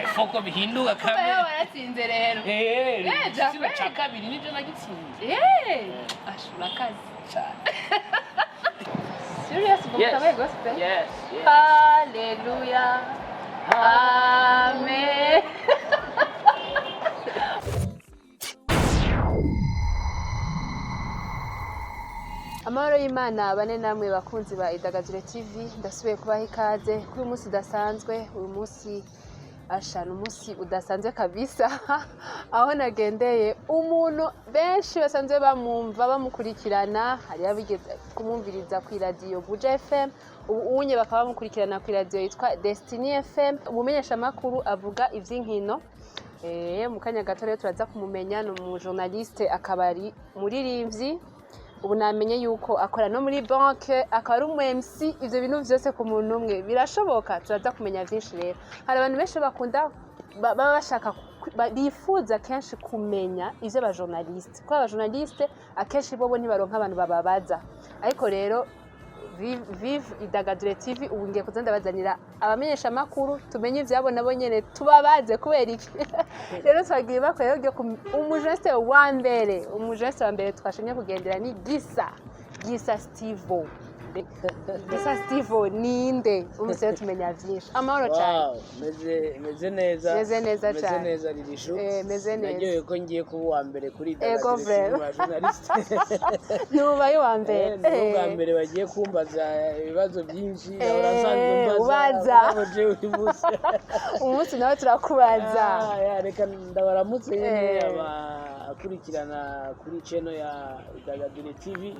ifoko bihinduka kabiri waratsinze rero igitsina cya kabiri nibyo nagitsinze ashura akazi cyane. Serious Bukabaye gospel? Yes. Hallelujah. Amen. Amahoro y'Imana bane namwe bakunzi ba Idagaduro TV, ndasubiye kubaha ikaze kuri uyu munsi udasanzwe. Uyu munsi ashana umunsi udasanzwe kabisa aho nagendeye umuntu benshi basanzwe bamwumva bamukurikirana, hari abigeze kumwumviriza ku radio Buja FM, ubu unye bakaba bamukurikirana ku radio yitwa Destiny FM. Umumenyesha makuru avuga ivy'inkino, mu kanya gato rero turaza kumumenya. Ni umu journaliste, akabari muririmbyi, ubu namenye yuko akora no muri banke, akaba ari umu MC. Ivyo bintu vyose ku muntu umwe birashoboka, turaza kumenya vyinshi rero. Hari abantu benshi bakunda baba bashaka bifuza kenshi kumenya ivyo ba journaliste, kuko aba journaliste akenshi bobo ntibaronka abantu bababaza, ariko rero Vive Idagaduro TV ubu ngiye kuza ndabazanira abamenyesha makuru tumenye ivyabo nabo nyene tubabaze kubera iki. Rero twagiye bakorera ryo umujeste wa mbere twashimye kugendera ni Gisa Stivo. Gisa Stivo ninde umusore tumenya vyinshi. Amahoro cyane. Meze neza. Meze neza cyane. Meze neza ririsho. Meze neza. Nagiye ko ngiye kuba wa mbere kuri Idagaduro journaliste. Nubaye wa mbere. N'ubwa mbere bagiye kumbaza ibibazo byinshi, abasanzwe mbaza. Umunsi nawe turakubaza. Reka ndabaramutse nyene akurikirana kuri channel ya Idagaduro TV.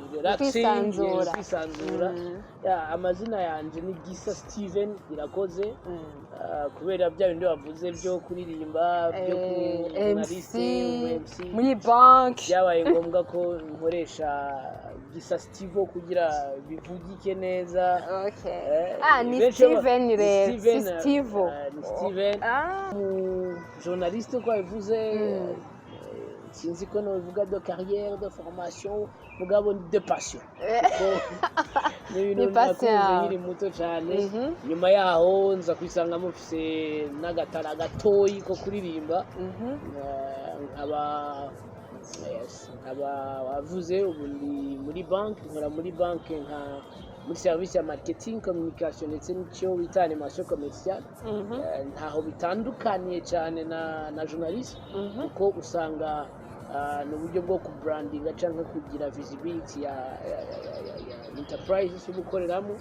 Kwisanzura. Amazina yanje ni Gisa Steven Irakoze, kubera bya bindi bavuze byo kuririmba byo ku MC muri bank, byabaye ngombwa ko nkoresha Gisa Stivo kugira bivugike neza. Ni Steven rero, si Stivo. Ni Steven. Journaliste ko bivuze, sinzi ko novuga de carrière, de formation, mugabo de passion. Ni passion nkiri muto cyane. Nyuma yaho nza kwisanga mufise n'agatara gatoyi ko kuririmba. Wavuze ubu ndi muri bank, nkora muri bank nka muri service ya marketing communication ndetse n'icyo bita animation commerciale. Ntaho bitandukaniye cyane na journalist, kuko usanga n'uburyo bwo kubrandinga cyangwa kugira visibility ya enterprise ubukoreramo.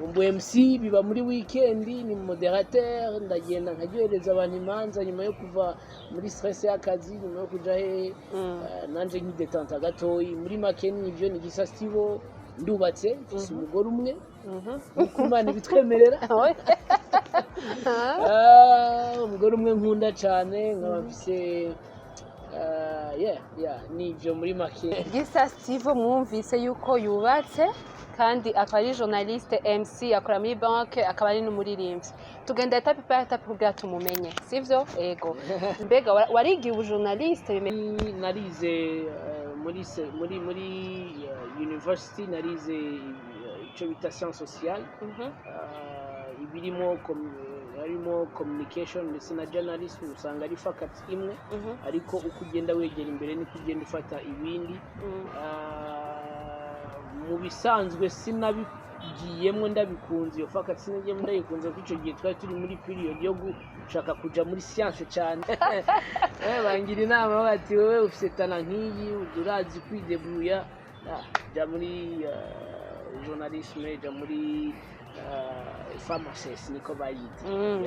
Umbu MC biba muri weekend, ni moderateur, ndagenda nkagereza abantu imanza nyuma yo kuva muri stress y'akazi, nyuma yo kuja nanje nk'idetente gatoyi. Muri make nivyo ni Gisa Stivo. Ndubatse, mfise umugore umwe, Imana bitwemerera. Umugore umwe nkunda cyane, nkaba mfise nivyo muri make. Gisa Stivo mwumvise yuko yubatse kandi akaba ari journaliste, MC, akora muri banke, akaba ari n'umuririmbyi. Tugenda etape par etape kugira tumumenye, sivyo? Ego. Mbega warigiye ubu journaliste? Narize muri university, narize ico bita science sociale, ibirimo harimo communication ndetse na journalism. Usanga ari faculty imwe, ariko uko ugenda wegera imbere niko ugenda ufata ibindi. Mu bisanzwe sinabigiyemo ndabikunze iyo faculty, sinagiyemo ndayikunze kuko icyo gihe twari turi muri period yo gushaka kuja muri science cyane. Bangira inama bati wowe ufite tana nk'iyi, urazi kwidebuya, ja muri journalisme, ja muri pharmacist niko bayita.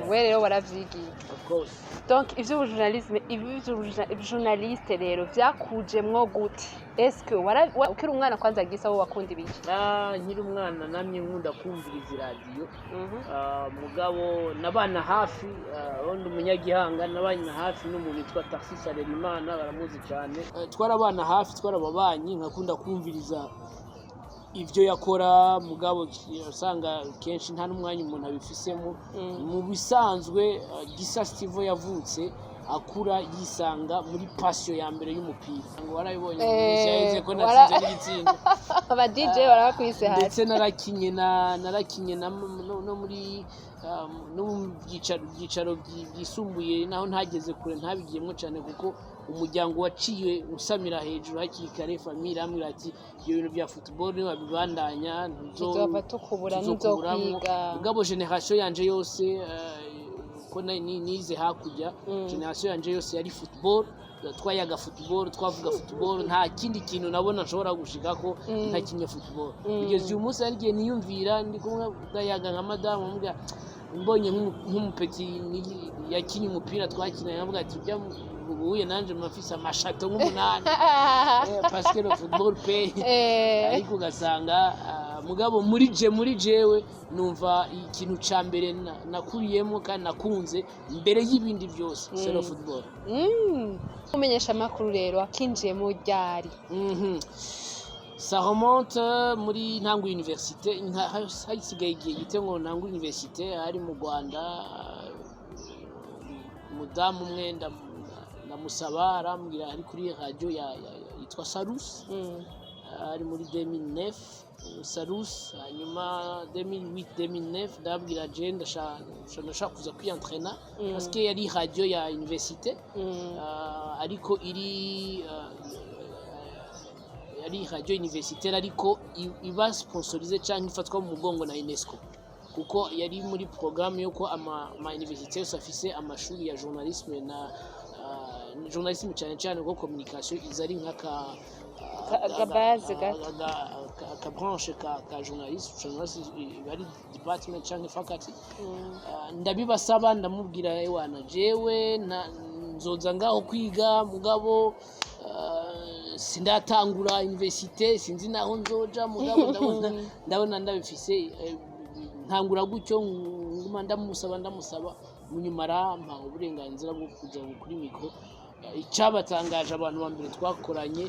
We rero waravyigiye. Of course. Donc ivyo journaliste rero vyakujemwo gute? Eske ukiri umwana kwanza Gisa wo wakunda ibiki? Nkiri umwana namye nkunda kumviriza radio. Mugabo nabana hafi, wundi umunyagihanga nabana hafi n'umuntu witwa Tarsis Harerimana, baramuzi cyane. Twarabana hafi, twarababanyi, nkakunda kumviriza ivyo yakora. Mugabo usanga kenshi nta n'umwanya umuntu abifisemo. Mu bisanzwe Gisa Stivo yavutse akura yisanga muri passion ya mbere y'umupira. Ngo warabibonye yaheze ko natsinze n'igitsinda. Aba DJ barakwise hasi. Ndetse narakinye no muri no mu byicaro byisumbuye naho ntageze kure ntabigiyemo cyane kuko umuryango waciye usamira hejuru hakiri kare famille amwe ati ibyo bintu bya football ni babibandanya nzova tukubura nzokwiga mugabo generation yanje yose ko nize hakurya generation yanje yose yari football twayaga football twavuga football nta kindi kintu nabona nshobora gushika ko ntakinye football kugeza uyu munsi ari gihe niyumvira ndi kumwe dayaga nka madame mbwa mbonye nk'umupeti yakinye umupira twakinanye navuga ati bya ubuye nanje mafisa amashato nk'umunani parce que le football paye ariko ugasanga mugabo muri jewe numva ikintu ca mbere nakuriyemo kandi nakunze mbere y'ibindi byose c'est le football. Umenyesha makuru rero akinjiye mu ryari? Ça remonte muri ntango université hasigaye igihe gite ngo ntango université ari mu Rwanda mudamu umwe ndamusaba arambwira ari kuri radio yitwa Salus ari muri 2009 Salus hanyuma 2008-2009 ndabwira je ndashaka kuza kwientraîner parce que yari radio ya université ariko yari radio universitaire ariko iba sponsorisé cyangwa ifatwa mu mugongo na UNESCO kuko yari muri programme yo ko ama université yose afise amashuri ya journalisme na journalisme cyane ko communication izari nkaka base ka branche ka journalisme bari department cyangwa faculty ndabibasaba ndamubwira ewana jewe nzoza ngaho kwiga mugabo sindatangura université sinzi naho nzoja mugabo ndabona ndabifise ntangura gutyo nguma ndamusaba munyuma arampa uburenganzira bwo kuja kuri mikro icyabatangaje abantu bambere twakoranye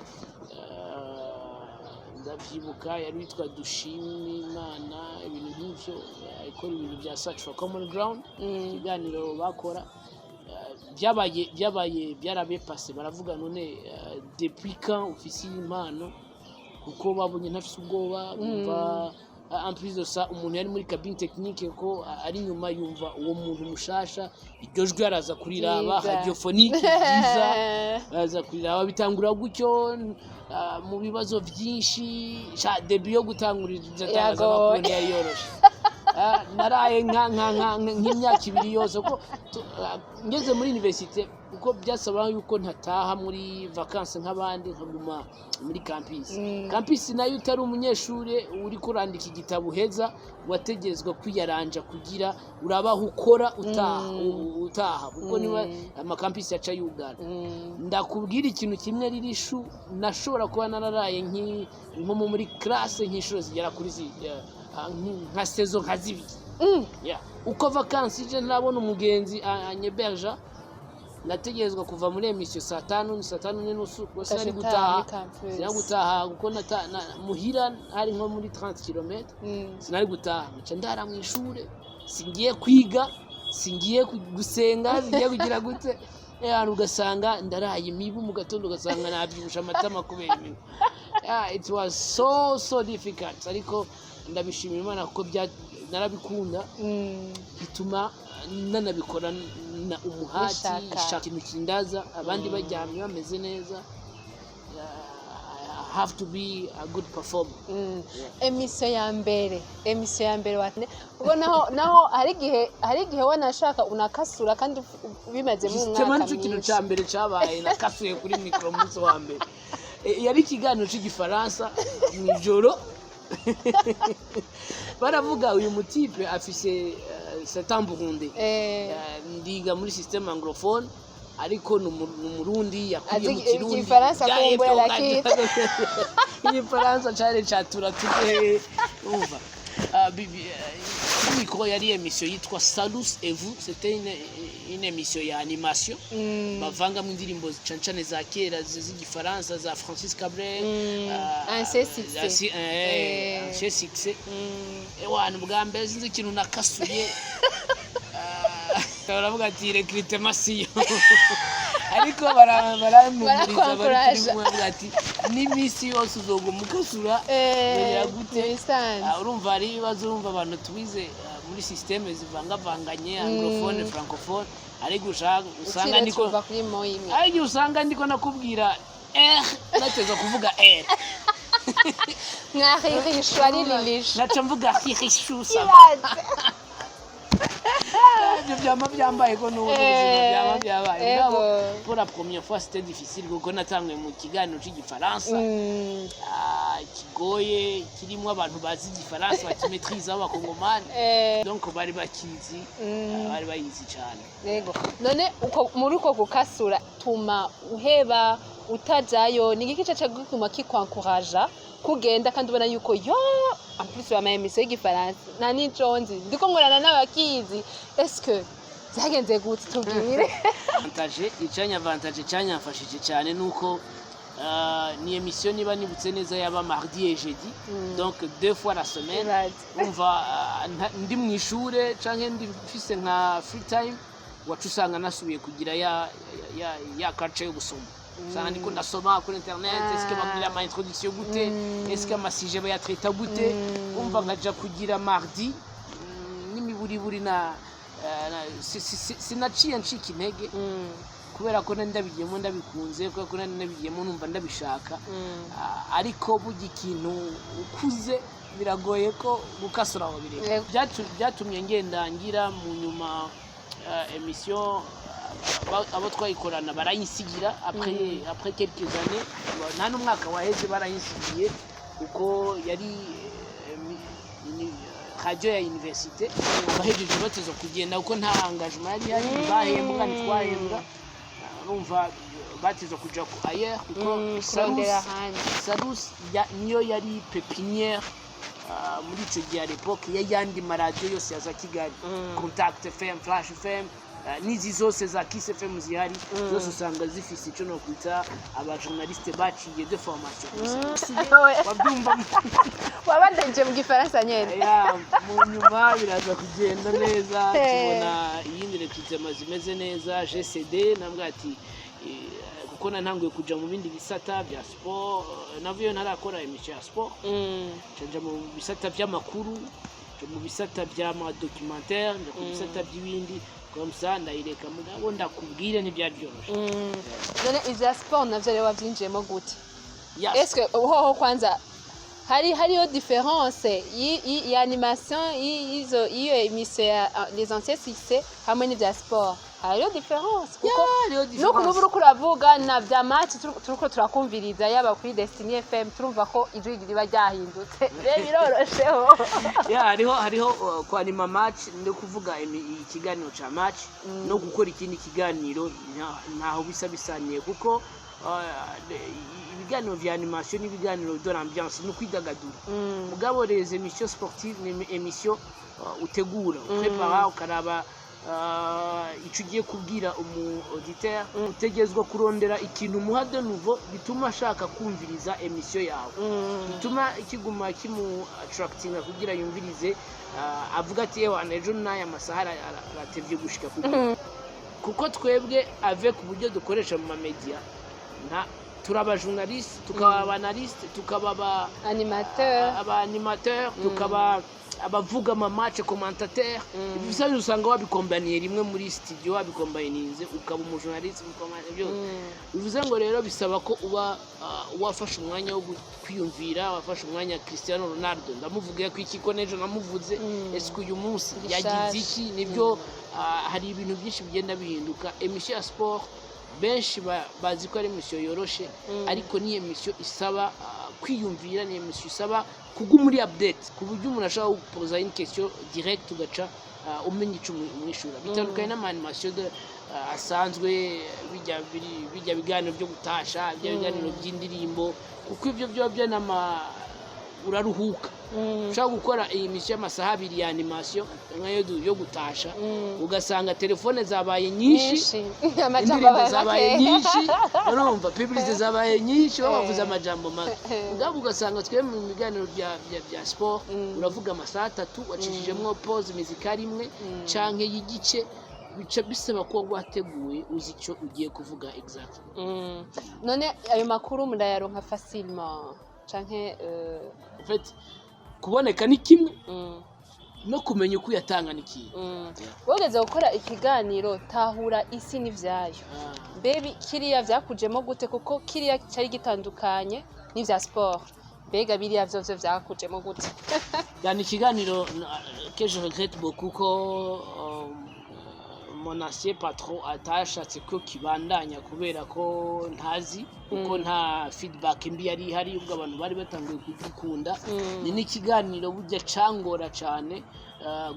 ndavyibuka yari witwa Dushimimana ibintu nk'ivyo ikora ibintu bya search for common ground ikiganiro bakora byarabe passé baravuga none depuis quand ufise impano kuko babonye ntafise ubwoba umva en plus de ça umuntu yari muri cabine technique ko ari nyuma yumva uwo muntu mushasha iryo jwi araza kuriraba radiophonique byiza araza kuriraba bitangura gutyo mu bibazo byinshi debut yo gutangurira izatangaza makuru yari yoroshe naraye nk'imyaka ibiri yose ko ngeze muri université kuko byasaba yuko ntataha muri vacances nk'abandi nkaguma muri campus nayo utari umunyeshure uri kurandika igitabo heza wategezwa kwiyaranja kugira urabaho ukora utaha kuko niba ama campus yaca yugana ndakubwira ikintu kimwe ririshu nashobora kuba nararaye nko muri classe nk'inshuro zigera kuri nka saison nka zibiri uko vacances je nabona umugenzi anyeberja nategezwa kuva muri emission saa 5 n'inusu gusa ari gutaha kuko muhira hari nko muri 30 km sinari gutaha nca ndara mu ishure singiye kwiga singiye gusenga singiye kugira gute abantu ugasanga ndaraye imibu mu gatondo ugasanga nabyibusha amatama kubera ibintu it was so difficult ariko ndabishimira Imana kuko narabikunda bituma nanabikora na umuhati ishaka ikintu kindaza abandi bajyamye bameze neza have to be a good performer. Emission ya mbere watne ubwo naho hari gihe wanashaka unakasura kandi bimaze mu mwaka mwinshi ikintu cya mbere cyabaye nakasuye kuri micro munsi wa mbere yari ikiganiro cy'igifaransa mu ijoro baravuga uyu mutipe afise Burundi ndiga muri système anglophone ariko n'umurundi yakuriye mu Kirundi igifaransa kumbura lakita igifaransa cyane cyatura tuge umva micro yari émission yitwa Salus et vous c'était une émission ya animation bavanga mu ndirimbo cancane za kera z'igifaransa za Francis Cabrel C6 ewana bwa mbere sinzi ikintu nakasuye baravuga ati recrutement siyo ariko baramumuriza baravuga ati n'imisi yose uzoguma ukasura yera gute urumva ari ibibazo urumva abantu tubize muri systeme zivangavanganye anglophone francophone ariko usanga niko ariko usanga ndiko nakubwira nateza kuvuga mwarihishwa ririlisha naca mvuga hihishusa ibyo byama byambaye ko n'ubuzima byama byabaye ngabo pour la première fois c'était difficile kuko natangwe mu kiganiro cy'igifaransa kigoye kirimo abantu bazi igifaransa bakimetriza abakongomani donc bari bakizi bari bayizi cyane yego none uko muri uko gukasura tuma uheba utajayo ni iki cyaca gutuma kikwankuraja kugenda kandi ubona yuko yo en plus bamaye emission y'igifaransa na ni Jones ndiko ngorana n'abakizi est-ce que zagenze gute tubwire avantage cyanyafashije cyane nuko ni émission niba nibutse neza yaba mardi et jeudi donc 2 fois la semaine umva ndi mu ishure canke ndi mfise nka free time wacu usanga nasubiye kugira ya culture yo gusoma usanga ndiko ndasoma kuri internet est-ce que bagura ama introduction gute est-ce que amasije bayatreta gute umva nkaja kugira mardi n'imiburiburi na sinaciye ncika intege kubera ko ndabigiyemo ndabikunze kubera ko ndabigiyemo numva ndabishaka ariko bugi ikintu ukuze biragoye ko gukasura aho bireba byatumye ngira mu nyuma émission abo twayikorana barayisigira après quelques années nta n'umwaka waheze barayisigiye kuko yari radio ya université bahejeje batezo kugenda kuko nta engagement yari bahembwa ntitwahembwa urumva batezo kuja ku ailleurs kuko Salus niyo yari pépinière muri icyo gihe à l'époque yayandi maradiyo yose yaza Kigali Contact FM Flash FM nizi zose za Kiss FM zihari zose usanga zifise ico no kwita aba journaliste baciye de formation wabyumva wabandeje mu gifaransa nyene mu nyuma biraza kugenda neza tubona iyindi recrutement zimeze neza GCD nambwa ati kuko nantanguye kuja mu bindi bisata bya sport navuyo ntarakora emission ya sport canje mu bisata by'amakuru mu bisata by'ama documentaire mu bisata by'ibindi comme ça ndayireka mugabo ndakubwire ntibyaryoroshe none ivya sport navyo rero wavyinjiyemo gute est-ce que hoho kwanza hariyo différence ya animation iyo émission ya les anciens succès hamwe n'ivya sport hariyo différence kuko no kunubura kuravuga na vya match turiko turakumviriza yaba kuri Destiny FM turumva ko ijwi riba ryahindutse rero birorosheho hariho ko anima match ndo kuvuga ikiganiro ca match no gukora ikindi kiganiro ntaho bisaniye kuko ibiganiro vya animation n'ibiganiro de l'ambiance no kwidagadura mugabo les émissions sportives ni émission utegura prepara ukaraba icyo ugiye kubwira umu auditeur utegezwa kurondera ikintu muha de nouveau bituma ashaka kumviriza emission yawe bituma ikiguma kimu attracting kugira yumvirize avuga ati ewa nejo n'aya masaha aratevye gushika kuko twebwe avec uburyo dukoresha mu media turaba journaliste tukaba analyste tukaba animateur tukaba abavuga ama match commentateur ibisa usanga wabikombaniye rimwe muri studio wabikombaniye ukaba umu journaliste byo bivuze ngo rero bisaba ko uba wafashe umwanya wo kwiyumvira wafashe umwanya Cristiano Ronaldo ndamuvuga ko iki ko nejo namuvuze ese uyu munsi yagize iki nibyo hari ibintu byinshi bigenda bihinduka emission ya sport benshi bazi ko ari emission yoroshe ariko ni emission isaba kwiyumvira ni emission isaba kugu muri update ku buryo umuntu ashaka gupoza une question direct ugaca umenya icyo umwishura bitandukanye n'amanimation asanzwe bijya biganiro byo gutasha bijya biganiro by'indirimbo kuko ibyo byo uraruhuka ushaka gukora iyi mission y'amasaha 2 ya animation nkayo yo gutasha ugasanga telefone zabaye nyinshi indirimbo zabaye nyinshi urumva publicité zabaye nyinshi bavuze amajambo make ngabo ugasanga twe mu biganiro bya sport uravuga amasaha 3 wacishijemo pause musicale imwe canke y'igice bica bisaba ko wateguye uzi icyo ugiye kuvuga exactly none ayo makuru mundayaronka facilement canke en fait kuboneka ni kimwe no kumenya uko yatanga n'ikintu. Wogeze gukora ikiganiro tahura isi n'ivyayo. Baby kiriya vyakujemo gute kuko kiriya cyari gitandukanye n'ivya sport. Bega biriya vyo vyakujemo gute? Yani ikiganiro que je regrette beaucoup ko mon ancien patron atashatse ko kibandanya kubera ko ntazi kuko nta feedback mbi yari hari ubwo abantu bari batanguye kugikunda. Ni n'ikiganiro burya cangora cyane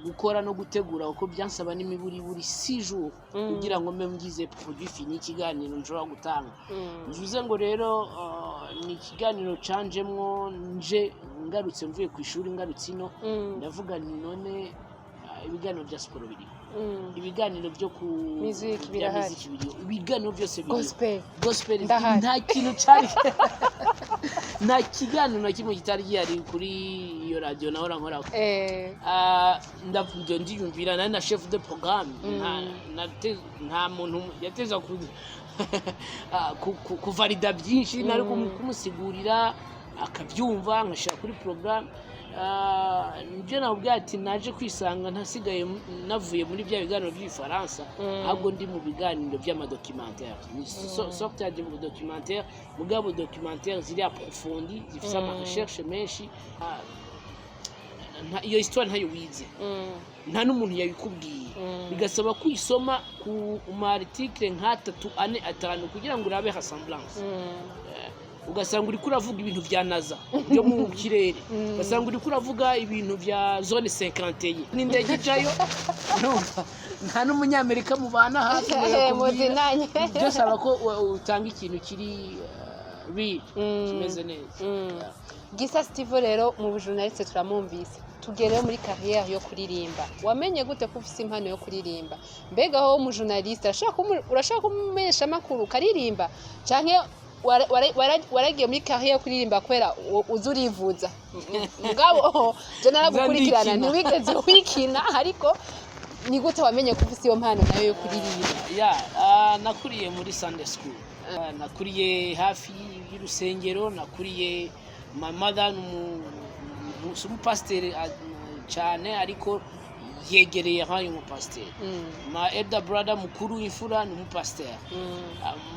gukora no gutegura uko byansaba n'imiburi buri 6 jours kugira ngo mbe ngize produit fini ikiganiro nshobora gutanga. Bivuze ngo rero ni ikiganiro canjemwo nje ngarutse mvuye ku ishuri ngarutse ino ndavuga ni none ibiganiro bya siporo biri ibiganiro byo ku muziki birahari ibiganiro byose biri gospel nta kintu cyari nta kiganiro na kimwe kitari gihari kuri iyo radio nahora nkorako ndavuga ndiyumvira na chef de programme nta muntu yateza kuvalida byinshi nari kumusigurira akabyumva nkashaka kuri programme. Nje nabwo ati naje kwisanga ntasigaye navuye muri bya biganiro by'Ifaransa ahubwo ndi mu biganiro by'amadocumentaire sorte de documentaire mugabo documentaire ziri approfondi zifite ama recherche menshi iyo histoire ntayo wize nta n'umuntu yabikubwiye bigasaba kwisoma ku article nka 3 4 5 kugira ngo urabe ressemblance. Ugasanga uri kuravuga ibintu bya NASA byo mu kirere, ugasanga uri kuravuga ibintu bya zone 51 n'indege jayo nta n'umunyamerika mubana hafi muzinanye byose abako utanga ikintu kiri kimeze neza. Gisa Steve rero mu journaliste turamumvise tugere muri carrière yo kuririmba. Wamenye gute ko ufite impano yo kuririmba? Mbega ho mu journaliste urashaka kumenyesha makuru karirimba canke waragiye muri carrière kuririmba kwera uzurivuza mugabo je naragukurikirana ntiwigeze wikina ariko ni gute wamenye ko ufite iyo mpano nayo yo kuririmba? Nakuriye muri Sunday school, nakuriye hafi y'urusengero, nakuriye my mother pasteur cyane ariko yegereye hari mu pasteur. My elder brother mukuru imfura ni mu pasteur.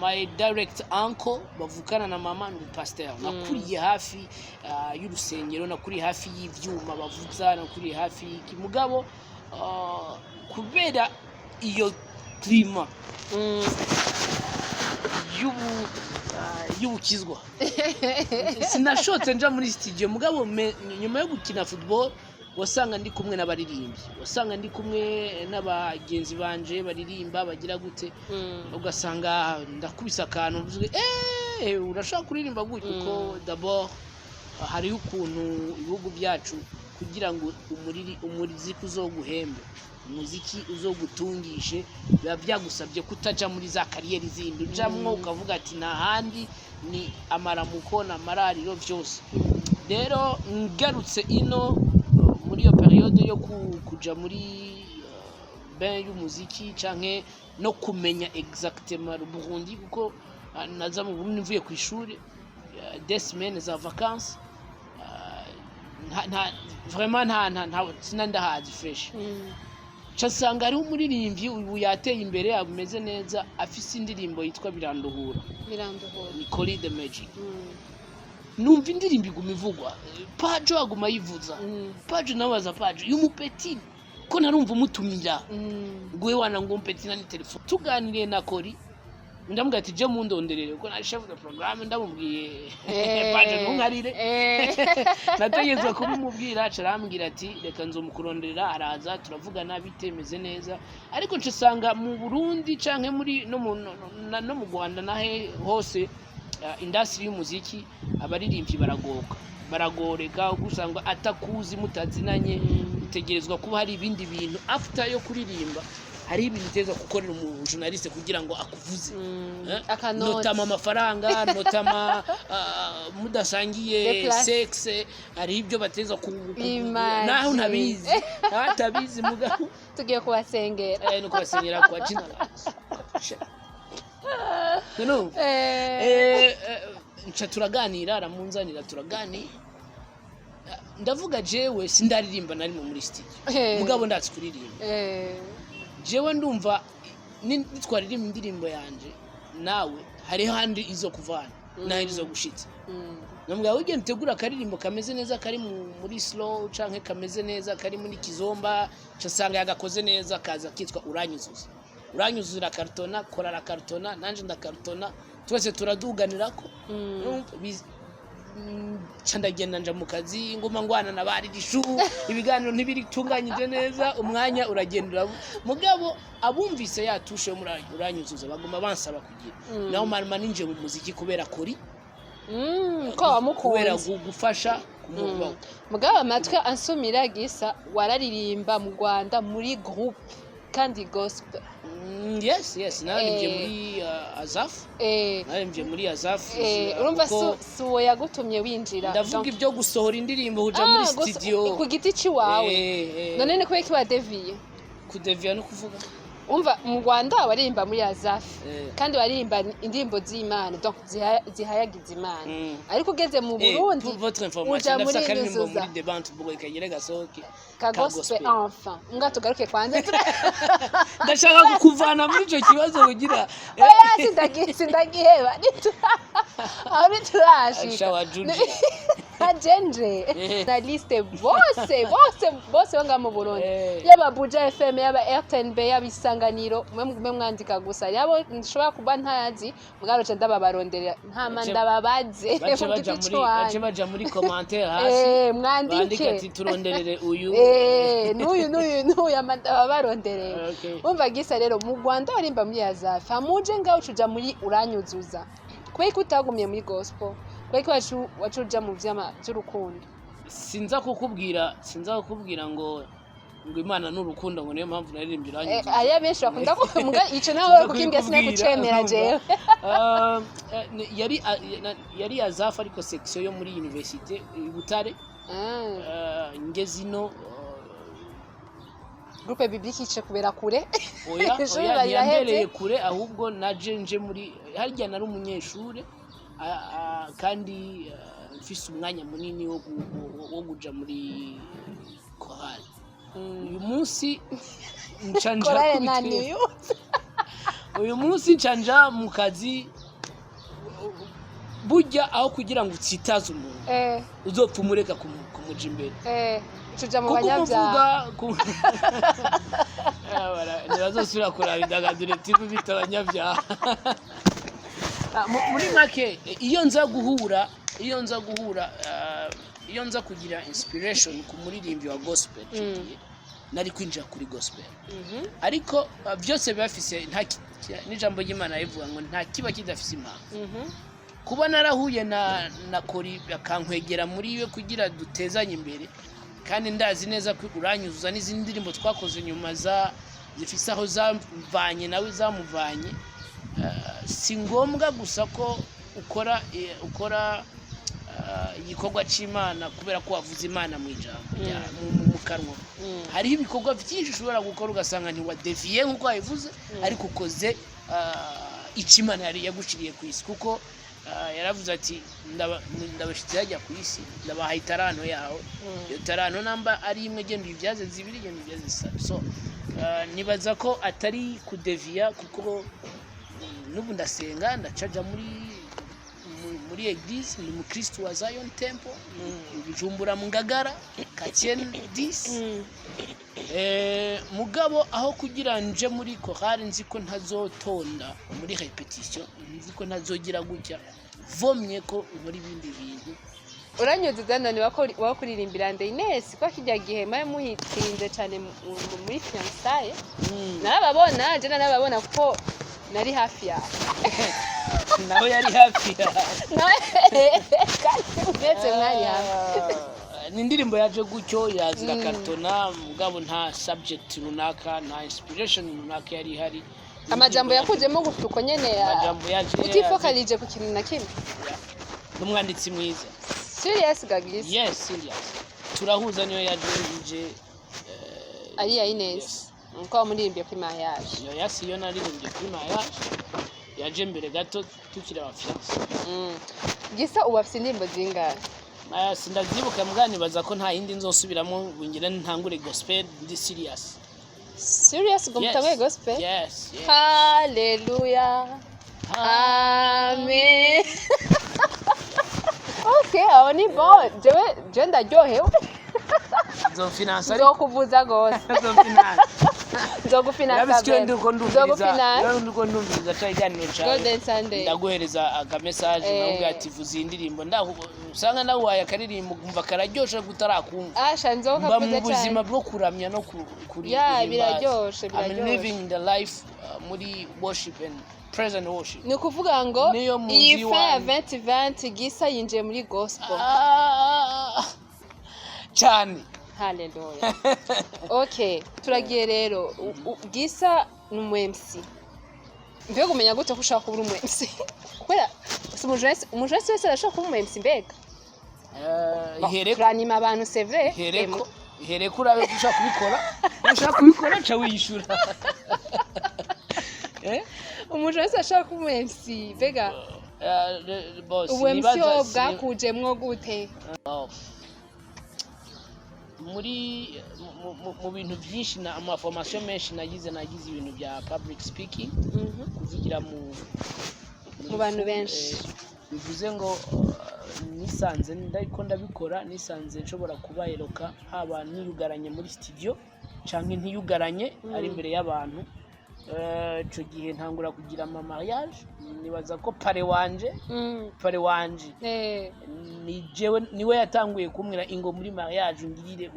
My direct uncle bavukana na mama ni pasteur. Nakuriye hafi y'urusengero, nakuriye hafi y'ivyuma bavuza, nakuriye hafi y'ikimugabo kubera iyo klima y'ubukizwa sinashotse nja muri studio mugabo nyuma yo gukina football wasanga ndi kumwe n'abaririmbyi, wasanga ndi kumwe n'abagenzi banje baririmba bagira gute ugasanga ndakubisa akantu mvuze urashaka kuririmba gute kuko d'abord hari ukuntu ibihugu byacu kugira ngo umuziki uzoguhembe umuziki uzogutungishe biba byagusabye kutaja muri za kariyeri zindi ujamwo ukavuga ati nta handi ni amaramuko na marariro byose. Rero ngarutse ino muri iyo periode yo kuja muri ben y'umuziki canke no kumenya exactement Burundi kuko naza mu Burundi mvuye ku ishuri des semaines za vacances vraiment nta sinandahazi fresh Chasanga ari umuririmbyi ubu yateye imbere abumeze neza afise indirimbo yitwa Biranduhura Nicole the Magic. Numva indirimbo igumivugwa Pajo aguma yivuza Pajo nabaza Pajo y'umupeti ko narumva umutumira gwe wana ngo umpeti na telefone tuganiriye na Kori ndamubwira ati je mundonderere ko na chef de programme ndamubwiye Pajo ntunkarire nategezwe kubimubwira acarambwira ati reka nzomukuronderera araza turavugana bitemeze neza ariko ncasanga mu Burundi canke muri no mu Rwanda nahe hose industry y'umuziki abaririmbyi baragoreka gusanga atakuzi mutazinanye bitegerezwa kuba hari ibindi bintu after yo kuririmba hari ibintu teza gukorera umu journaliste kugira ngo akuvuze notama amafaranga notama mudasangiye sex hari ibyo bateza naho ntabizi atabizi mugabo tugiye kubasengera no kubasengera kwa general no nca turaganira aramunzanira turaganira ndavuga jewe sindaririmba nari muri studio mugabo ndatse kuririmba jewe ndumva nitwaririmba indirimbo yanje nawe hari handi izo kuvana naho izo gushitsa nambwa ugende tegura akaririmbo kameze neza kari muri slow canke kameze neza kari muri kizomba cyasanga yagakoze neza kaza kitwa uranyuzura kartona korara kartona nanje ndakartona twese turaduganirako candagenda nja mu kazi ngoma ngwana nabari gishu ibiganiro ntibitunganyije neza umwanya uragendera mugabo abumvise yatushe uranyuzuza bagoma bansaba kugira naho marima ninje mu muziki kubera kori ko wamukunze kubera gufasha kumugabo mugabo amatwe ansumira gisa wararirimba mu Rwanda muri groupe kandi gospel yes naririmbye muri Azaf naririmbye muri Azaf urumva suwo yagutumye winjira ndavuga ibyo gusohora indirimbo uja muri studio ku giti ciwawe none ne kubeka badeviye kudeviya no kuvuga umva mu Rwanda waririmba muri Azaf kandi waririmba indirimbo z'Imana donc zihayagiza Imana ariko ugeze mu Burundi votre information ndafisa karirimbo muri debante bugo ikagere gasohoke ka gospel enfin nga tugaruke kwanza ndashaka kukuvana muri ico kibazo kugira sindagiheba aho niturashika ajenje na liste bose banga mu Burundi yaba Buja FM yaba RTNB yabisanganiro mwe mwandika gusa yabo nshobora kuba ntazi mugaroce ndababarondera nta manda babaze bace baja muri commentaire hasi mwandike ati turonderere uyu n'uyu amanda babaronderera umva gisa rero mu Rwanda warimba muri Azaf amuje ngaho ucuja muri uranyuzuza kweko utagumye muri gospel kweko wacuja mu by'urukundo sinza kukubwira ngo Imana n'urukundo ngo niyo mpamvu naririmbye uranyuzuza aya benshi bakunda kuvuga ico nawe kukimbya sinakucemera jewe yari Azaf ariko section yo muri université Butare ngezino groupe biblique ice kubera kure oya yandereye kure ahubwo naje muri harya nari umunyeshure kandi mfise umwanya munini wo guja muri chorale uyu munsi ncanja mu kazi burya aho kugira ngo utsitaze umuntu uzopfa umureka kumuja imbere tuja mu banyabyaha ntibazosubira kuraba indagadure TV bita abanyabyaha muri make iyo nza kugira inspiration ku muririmbyi wa gospel nari kwinjira kuri gospel ariko byose bibafise n'ijambo ry'Imana rivuga ngo nta kiba kidafise impamvu kuba narahuye na kori akankwegera muri we kugira dutezanye imbere kandi ndazi neza ko uranyuzuza n'izindi ndirimbo twakoze nyuma zifise aho zamvanye nawe zamuvanye si ngombwa gusa ko ukora igikorwa c'Imana kubera ko wavuze Imana mu ijambo mu kanwa hariho ibikorwa byinshi ushobora gukora ugasanga ni wadeviye nkuko wabivuze ariko ukoze ic'Imana yari yagushiriye ku isi kuko yaravuze ati ndabashitse hajya ku isi ndabaha itarano yawe iyo tarano namba ari imwe genda ibyaze zibiri genda ibyaze so nibaza ko atari kudeviya kuko nubu ndasenga ndacaja muri eglise ni mukristo wa Zion Temple Bujumbura mu Ngagara Katien 10 mugabo aho kugira nje muri chorale nzi ko ntazotonda muri repetition nzi ko ntazogira gutya vomye ko muri bindi bintu uranyuzuza none wakuririmbira Nde Ines ko kijya gihe maye muhitirinze cyane muri fiançailles narababona je narababona ko nari hafi ya nawe yari hafi ya ndetse mwari hafi ni indirimbo yaje gutyo yazira kartona mugabo nta subject runaka nta inspiration runaka yari hari amajambo yakujemo gutuko nyene amajambo yaje utifokalije ku kintu na kimwe n'umwanditsi mwiza serious gaglis yes serious turahuza niyo yaje ari ya Ines nko muririmbiye kuri mariage yo naririmbye kuri mariage yaje mbere gato tukiri abafiance gisa ubafise indirimbo zingahe Sindavyibuka mbwa nibaza ko nta yindi nzosubiramo ngira ntangure gospel ndi serious. Serious ngo mutanguye gospel? Yes. Hallelujah. Amen. Okay, aho ni bon. Je ndaryohewe. Nzofinansa Nzokuvuza gose. Nzogufinansa. Ndiko ndumviriza cha iganiro cyawe. Golden Sunday. Ndaguhereza aga message navuga ati vuza indirimbo usanga nawe akaririmbo kumva kararyosha gutarakumva. Asha nzoka kuza cyane. Mu buzima bwo kuramya no kuri. Biraryoshe. I'm living the life muri worship and present worship. Ni kuvuga ngo iyi fa 2020 Gisa yinjiye muri gospel. Cyane. Hallelujah. Okay, turagiye rero. Gisa ni MC. Mbega umenya gute ko ushaka kuba MC? Kwera umujesi wese arashaka kuba MC mbega? Ihereko. Ranima abantu c'est vrai. Ihereko urabe ushaka kubikora. Ushaka kubikora cha wishura. Umujesi ashaka kuba MC mbega? Boss nibaza bwakujemwo gute? Muri mu bintu byinshi na ama formation menshi nagize ibintu bya public speaking kuvugira mu bantu benshi bivuze ngo nisanze ndiko ndabikora nisanze nshobora kubayeroka haba niyugaranye muri studio canke ntiyugaranye ari imbere y'abantu ico gihe ntangura kugira ama mariage nibaza ko pare wanje niwe yatanguye kumwira ingo muri mariage ngirire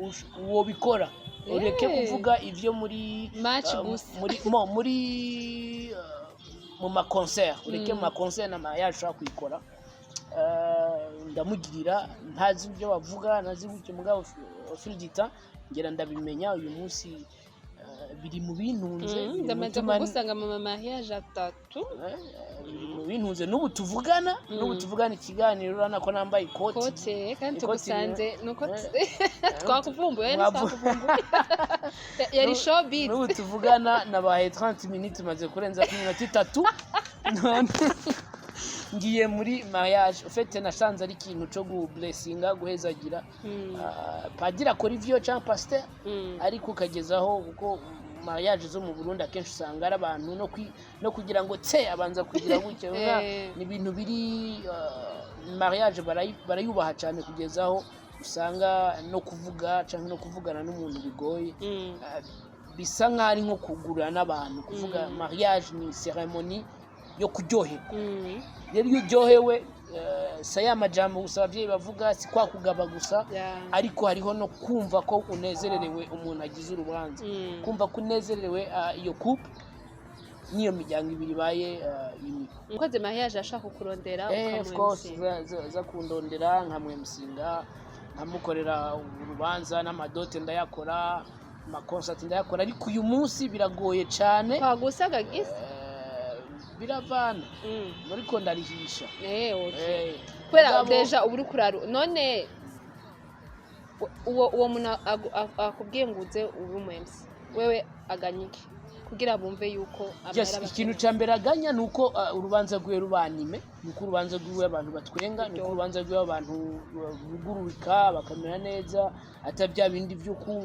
uwo bikora ureke kuvuga ivyo muri mu ma concert ureke mu ma concert na mariage ushaka kuyikora ndamugirira ntazi ibyo bavuga nazi gutyo mugabo Philidita ngera ndabimenya uyu munsi biri mu bintunze ndamaze kugusanga mu mariage atatu mu bintunze n'ubu tuvugana ikiganiro urana ko nambaye ikote kandi tugusanze nuko twakuvumbuye yari showbiz n'ubu tuvugana nabaye 30 minutes maze kurenza ku minota 3 ngiye muri mariage ufite nasanze ari ikintu cyo blessinga guhezagira padira akora ivyo cyangwa pasteur ariko ukagezaho kuko mariage zo mu Burundi akenshi usanga ari abantu no kugira ngo abanza kugira gutyo ni ibintu biri mariage barayubaha cyane kugezaho usanga no kuvuga cyangwa no kuvugana n'umuntu bigoye bisa nk'ari nko kugura n'abantu kuvuga mariage ni ceremony yo kuryoherwa rero iyo uryohewe saya majambo gusa abavyeyi bavuga si kwa kugaba gusa ariko hariho no kumva ko unezererewe umuntu agize urubanza kumva ko unezererewe iyo couple niyo miryango ibiri baye umukozi mariage ashaka kurondera of course za kundondera nkamwemsinga nkamukorera urubanza n'amadote ndayakora ma concert ndayakora ariko uyu munsi biragoye cyane kwagusaga Gisa biravana muri ko ndarihisha okay kwera deja uburi kuraru none uwo muntu akubwiye nguze uri mu MC wewe aganyike kugira bumve yuko amahera ikintu cyambere aganya nuko urubanza rwe rubanime nuko urubanza rwe abantu batwenga nuko urubanza rwe abantu bugururika bakamera neza atabya bindi byuko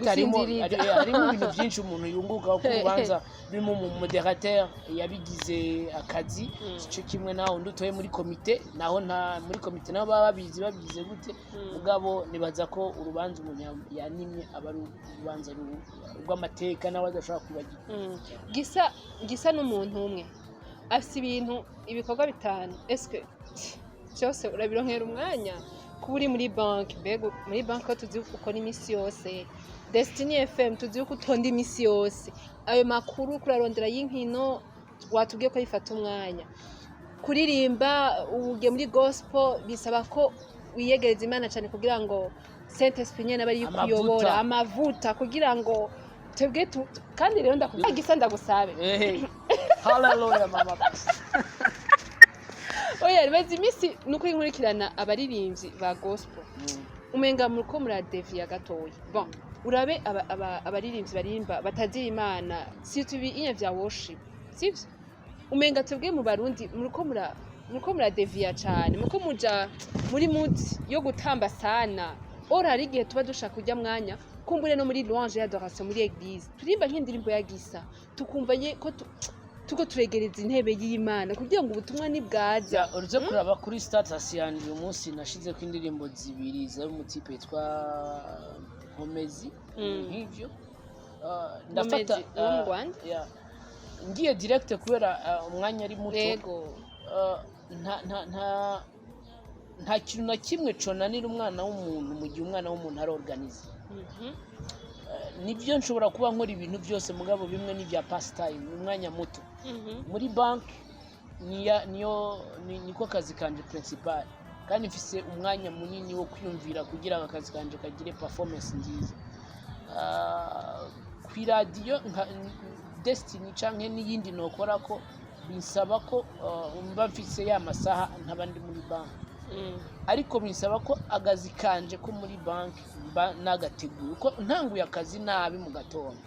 harimo ibintu byinshi umuntu yunguka ko urubanza birimo mu moderateur yabigize akazi cyo kimwe naho ndutoye muri komite naho muri komite naho baba babigize gute mugabo nibaza ko urubanza umuntu yanimye aba urubanza rw'amateka nawe adashaka kubagira Gisa n'umuntu umwe afite ibikorwa bitanu eske cyose urabironkera umwanya kuba uri muri banki mbega muri banki tuzi uko n'imisi yose Destiny FM tuzi uko utonda imisi yose ayo makuru kurarondera y'inkino watubwiye ko yifata umwanya kuririmba ugiye muri gospel bisaba ko wiyegereza Imana cyane kugira ngo Saint Esprit nyene bari kuyobora amavuta kugira ngo twebwe kandi rero ndakuvuga Gisa ndagusabe hallelujah mama oya ribeze imisi nuko inkurikirana abaririmbyi ba gospel umenga muko muradevia gatoya bon urabe abaririmbyi barimba batazira Imana si tubi inya vya worship sivyo umenga twebwe mu Barundi muko muko muradeviya cyane muko muja muri mood yo gutamba sana ora hari igihe tuba dushaka kujya mwanya kumbure no muri louange y'adoration muri église turimba nk'indirimbo ya Gisa tukumva ko tuko turegereza intebe y'Imana kugira ngo ubutumwa ni bwaza uretse kuraba kuri status yanjye uyu munsi nashize ko indirimbo zibiri za mutipe yitwa Nkomezi nk'ivyo ndafata mu Rwanda ngiye direct kubera umwanya ari muto yego nta kintu na kimwe conanira umwana w'umuntu mu gihe umwana w'umuntu ari organize nibyo nshobora kuba nkora ibintu byose mugabo bimwe n'ibya pastime mu mwanya muto muri bank niko kazi kanje principal kandi mfise umwanya munini wo kwiyumvira kugira ngo akazi kanje kagire performance nziza ku radio nka Destiny canke n'iyindi nokora ko binsaba ko mba mfise ya masaha ntabandi muri bank ariko binsaba ko agazi kanje ko muri bank mba nagateguye uko ntanguye akazi nabi mu gatondo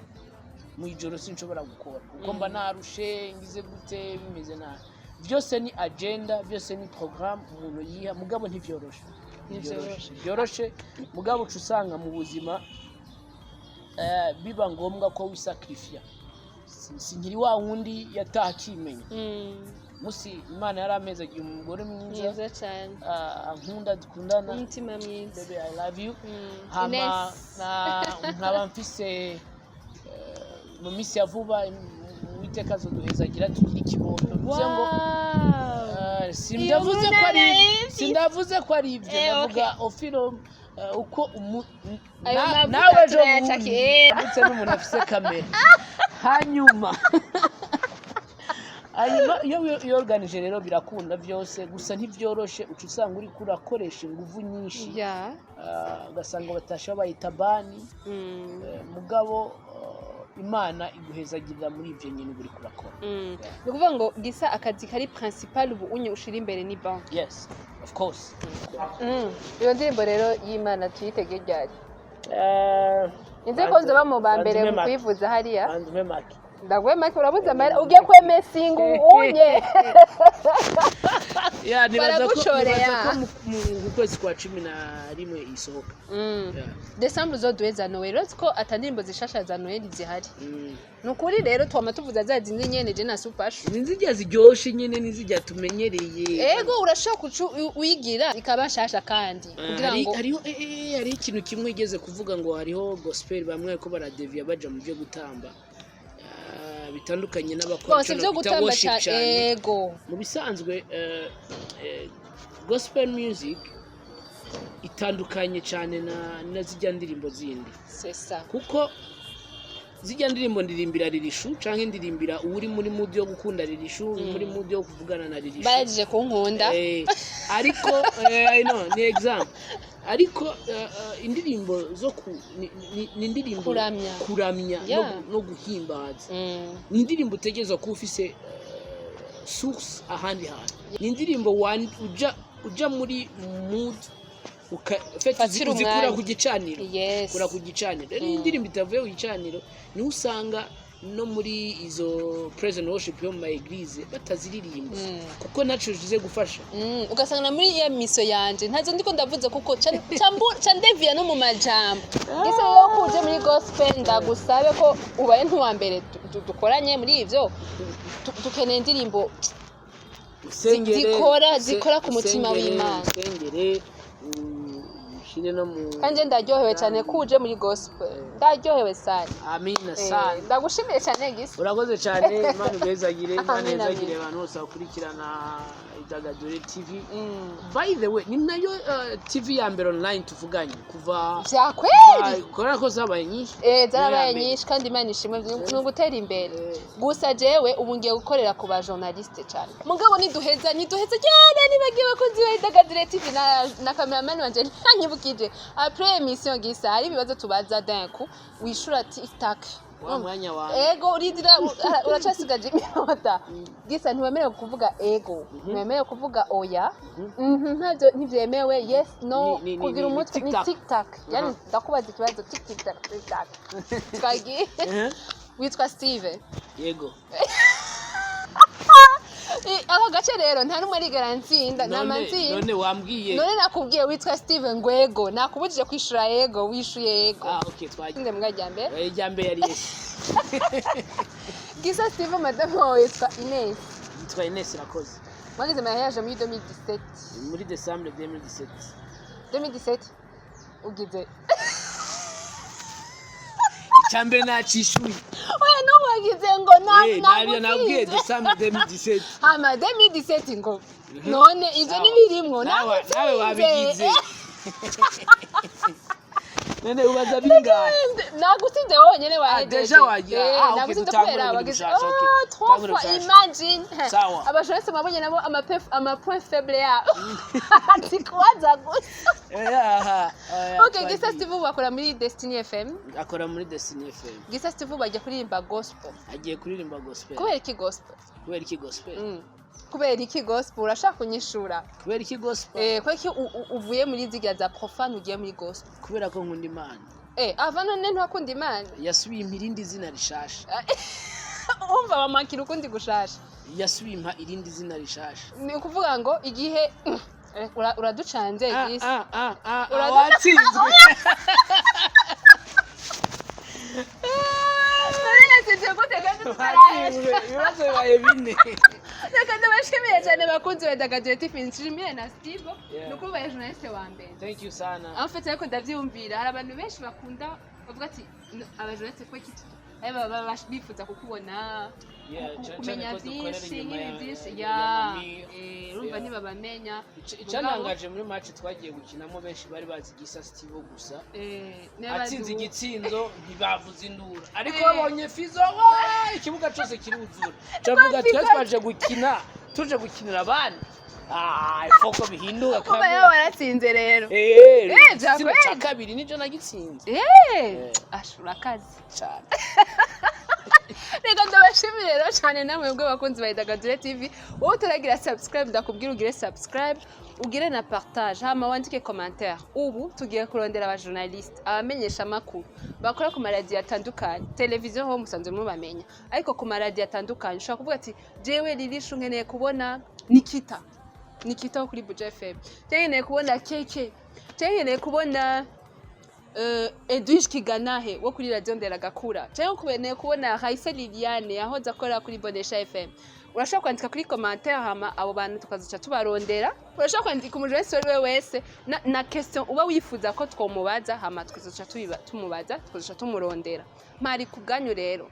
mu ijoro sinshobora gukora uko mba narushe ngize gute bimeze nabi byose ni agenda byose ni programme umuntu yiha mugabo ntivyoroshe byoroshe mugabo usanga mu buzima biba ngombwa ko wisacrifice sinkiri wa wundi yatakimenya musi Imana yari ameze agiye umugore mwiza cyane nkunda dukundana umutima mwiza baby I love you hama nkaba mfise mu misi ya vuba Uwiteka azoduhezagira tugira ikibondo bivuze ngo sindavuze ko ari ibyo ndavuga ofiro uko nawe ejo ndetse n'umuntu afise kamera hanyuma iyo organize rero birakunda byose gusa ntivyoroshe uca usanga uri kurakoresha ingufu nyinshi ugasanga batasha bayita bani mugabo Imana iguhezagirira muri ivyo nyine uri kurakora ukuvuga ngo Gisa akazi kari principal ubu unye ushira imbere ni bank yes of course iyo ndirimbo rero y'Imana tuyitege ryari inze ko nzoba mu ba mbere mu kwivuza hariya ndagwe make urabuze amara ugiye kwemesinga unye nibaza ko mu kwezi kwa 11 isohoka December uzoduheza Noel uretse ko atandirimbo zishasha za Noel zihari nukuri rero twama tuvuza za zindi nyene je na Supersho nizijya ziryoshe nyene nizijya tumenyereye ego urashaka uyigira ikabashasha kandi kugira ngo hari ikintu kimwe igeze kuvuga ngo hariho gospel bamwe ko baradevia baja mu byo gutamba bitandukanye n'abakora worship cyane ego mu bisanzwe gospel music itandukanye cyane na zijya ndirimbo zindi kuko zijya ndirimbo ndirimbira ririshu canke ndirimbira uri muri mood yo gukunda ririshu muri mood yo kuvugana na ririshu baje kunkunda ariko I know ni example ariko indirimbo zo ni indirimbo kuramya no guhimbaza ni indirimbo utegerezwa kuba ufise source ahandi hantu ni indirimbo uja muri mood ukura ku gicaniro kura ku gicaniro rero indirimbo itavuye ku gicaniro ni usanga no muri izo present worship yo mu eglise bataziririmba kuko naco jize gufasha ugasanga na muri ya miso yanje ntazo ndiko ndavuze kuko candevia no mu majambo gise yo kuje muri gospel ndagusabe ko ubaye ntuwa mbere dukoranye muri ivyo dukeneye indirimbo zikora ku mutima w'Imana kandi ndaryohewe cyane kuje muri gospel ndaryohewe cyane amina sana ndagushimiye cyane Gisa urakoze cyane Imana ubezagire Imana ezagire abantu bose bakurikirana Idagadure TV by the way ni nayo TV ya mbere online tuvuganye kuva vyakweli kora ko zabaye nyinshi zarabaye nyinshi kandi Imana ishimwe no gutera imbere gusa jewe ubu ngiye gukorera ku ba journaliste cyane mugabo niduheza cyane nibagiye bakozi ba Idagadure TV na cameraman wanje ntanyibukije après émission Gisa hari ibibazo tubaza danku wishura TikTok wa mwanya wa ego uridira uracasigaje iminota Gisa ntiwemerewe kuvuga ego ntiwemerewe kuvuga oya ntavyo ntivyemewe yes no kugira umutwe ni TikTok yani ndakubaza ikibazo TikTok twagi witwa Steve yego Ako gace rero nta numwe ari garantsinda namanzi none wambwiye none nakubwiye witwa Steven Ngwego nakubujije kwishura yego wishuye yego okay twagiye nde mwajyambe ijambe yari yes Gisa Steven madame witwa Ines yitwa Ines irakoze mwagize mariage muri 2017 muri December 2017 2017 ugize icyambere nacishuye oya no mwagize ngo nabyo nabwiye December 2017 ama 2017 ngo none ivyo nibirimwo nawe wabigize nene ubaza bingahe nagutsinze wonyene wahejeje deja wagira nagutsinze kubera bagize imagine abashorese mabonye nabo ama point faible ya ati kwaza gusa okay Gisa Steve bakora muri Destiny FM akora muri Destiny FM Gisa Steve bajya kuririmba gospel agiye kuririmba gospel kubera iki gospel kubera iki gospel urashaka kunyishura kubera iki gospel kweki uvuye muri zigira za profane ugiye muri gospel kubera ko nkunda Imana ava none ntakunda Imana yasubiye irindi zina rishasha umva bamakira ukundi gushasha yasubiye irindi zina rishasha ni ukuvuga ngo igihe uraducanze Gisa watsinzwe ibibazo bibaye bine reka ndabashimiye cyane bakunzi ba Dagadure TV nshimiye na Steve nuko ubaye journaliste wa mbere thank you sana amfite ariko ndavyumvira hari abantu benshi bakunda bavuga ati abajournaliste ko iki baba bifuza kukubona kumenya byinshi urumva ntibabamenya icyanangaje muri match twagiye gukinamo benshi bari bazi Gisa Steve gusa atsinze igitsinzo ntibavuze indura ariko babonye Fizo ikibuga cyose kiruzura cavuga twaje gukina tuje gukinira abandi foko bihinduka kuba yawe waratsinze rero cya kabiri nijo nagitsinze ashura kazi cyane reka ndabashimire rero cyane namwe bwo bakunzi ba Dagadure TV wowe utaragira subscribe ndakubwira ugire subscribe ugire na partage hama wandike commentaire ubu tugiye kurondera aba journaliste abamenyesha makuru bakora ku maradiyo atandukanye televiziyo ho musanzwe mubamenya ariko ku maradiyo atandukanye ushobora kuvuga ati jewe ririshu nkeneye kubona Nikita kuri Buja FM nkeneye kubona Keke nkeneye kubona Edwige Kiganahe wo kuri Radio Nderagakura nkeneye kubona Raisa Liliane yahoze akora kuri Bonesha FM urashaka kwandika kuri commentaire hama abo bantu tukazica tubarondera urashaka kwandika umujournaliste we wese na question uba wifuza ko twomubaza hama tukazica tumubaza tukazica tumurondera mpari kubganyu rero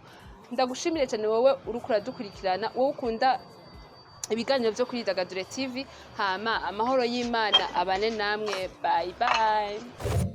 ndagushimire cyane wowe urukura dukurikirana wowe ukunda ibiganiro byo kuri Dagadure TV hama amahoro y'Imana abane namwe bye bye